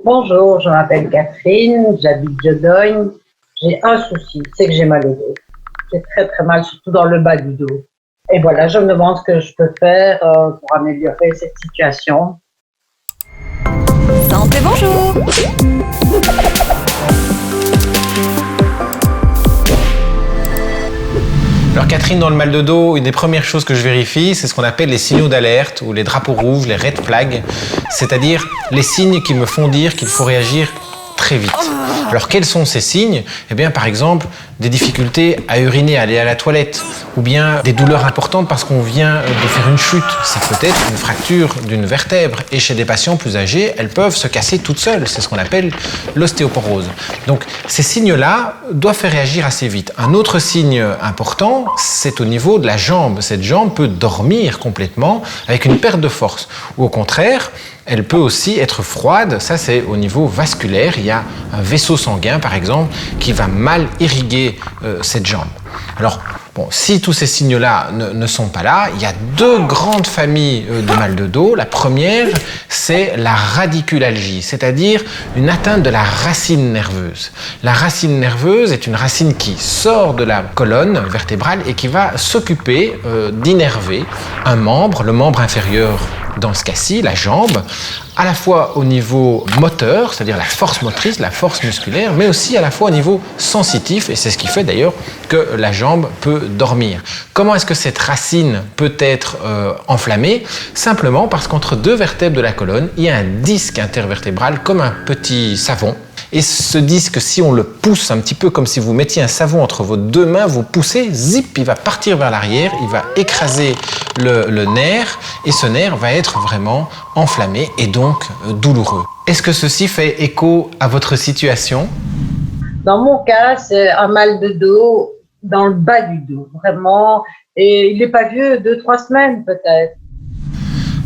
Bonjour, je m'appelle Catherine, j'habite Jodogne. J'ai un souci, c'est que j'ai mal au dos. J'ai très très mal, surtout dans le bas du dos. Et voilà, je me demande ce que je peux faire pour améliorer cette situation. Santé, bonjour. Alors Catherine, dans le mal de dos, une des premières choses que je vérifie, c'est ce qu'on appelle les signaux d'alerte ou les drapeaux rouges, les red flags, c'est-à-dire les signes qui me font dire qu'il faut réagir très vite. Alors quels sont ces signes? Eh bien par exemple, des difficultés à uriner, à aller à la toilette, ou bien des douleurs importantes parce qu'on vient de faire une chute. Ça peut être une fracture d'une vertèbre. Et chez des patients plus âgés, elles peuvent se casser toutes seules. C'est ce qu'on appelle l'ostéoporose. Donc ces signes-là doivent faire réagir assez vite. Un autre signe important, c'est au niveau de la jambe. Cette jambe peut dormir complètement avec une perte de force. Ou au contraire, elle peut aussi être froide, ça c'est au niveau vasculaire. Il y a un vaisseau sanguin par exemple qui va mal irriguer cette jambe. Alors bon, si tous ces signes-là ne sont pas là, il y a deux grandes familles de mal de dos. La première, c'est la radiculalgie, c'est-à-dire une atteinte de la racine nerveuse. La racine nerveuse est une racine qui sort de la colonne vertébrale et qui va s'occuper d'innerver un membre, le membre inférieur dans ce cas-ci, la jambe, à la fois au niveau moteur, c'est-à-dire la force motrice, la force musculaire, mais aussi à la fois au niveau sensitif, et c'est ce qui fait d'ailleurs que la jambe peut dormir. Comment est-ce que cette racine peut être enflammée? Simplement parce qu'entre deux vertèbres de la colonne, il y a un disque intervertébral comme un petit savon. Et ce disque, si on le pousse un petit peu comme si vous mettiez un savon entre vos deux mains, vous poussez, zip, il va partir vers l'arrière, il va écraser le nerf, et ce nerf va être vraiment enflammé et donc douloureux. Est-ce que ceci fait écho à votre situation? Dans mon cas, c'est un mal de dos dans le bas du dos, vraiment. Et il n'est pas vieux, 2-3 semaines peut-être.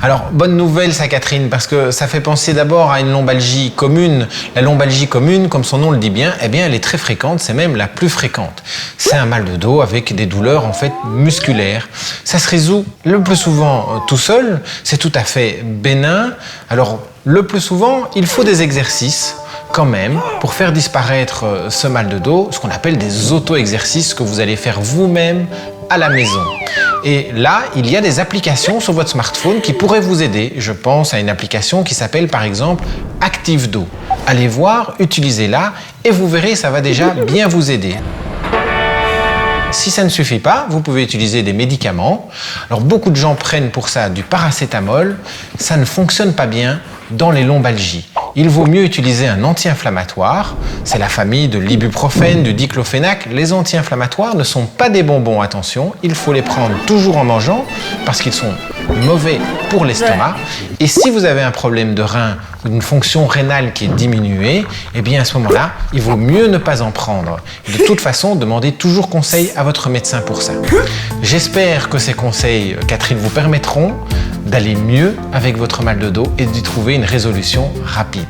Alors, bonne nouvelle ça Catherine, parce que ça fait penser d'abord à une lombalgie commune. La lombalgie commune, comme son nom le dit bien, eh bien elle est très fréquente, c'est même la plus fréquente. C'est un mal de dos avec des douleurs en fait musculaires. Ça se résout le plus souvent tout seul, c'est tout à fait bénin. Alors, le plus souvent, il faut des exercices quand même pour faire disparaître ce mal de dos, ce qu'on appelle des auto-exercices que vous allez faire vous-même à la maison. Et là, il y a des applications sur votre smartphone qui pourraient vous aider. Je pense à une application qui s'appelle par exemple Active Do. Allez voir, utilisez-la et vous verrez, ça va déjà bien vous aider. Si ça ne suffit pas, vous pouvez utiliser des médicaments. Alors beaucoup de gens prennent pour ça du paracétamol. Ça ne fonctionne pas bien dans les lombalgies. Il vaut mieux utiliser un anti-inflammatoire. C'est la famille de l'ibuprofène, du diclofénac. Les anti-inflammatoires ne sont pas des bonbons, attention. Il faut les prendre toujours en mangeant parce qu'ils sont mauvais pour l'estomac. Et si vous avez un problème de rein ou une fonction rénale qui est diminuée, eh bien à ce moment-là, il vaut mieux ne pas en prendre. De toute façon, demandez toujours conseil à votre médecin pour ça. J'espère que ces conseils, Catherine, vous permettront d'aller mieux avec votre mal de dos et d'y trouver une résolution rapide.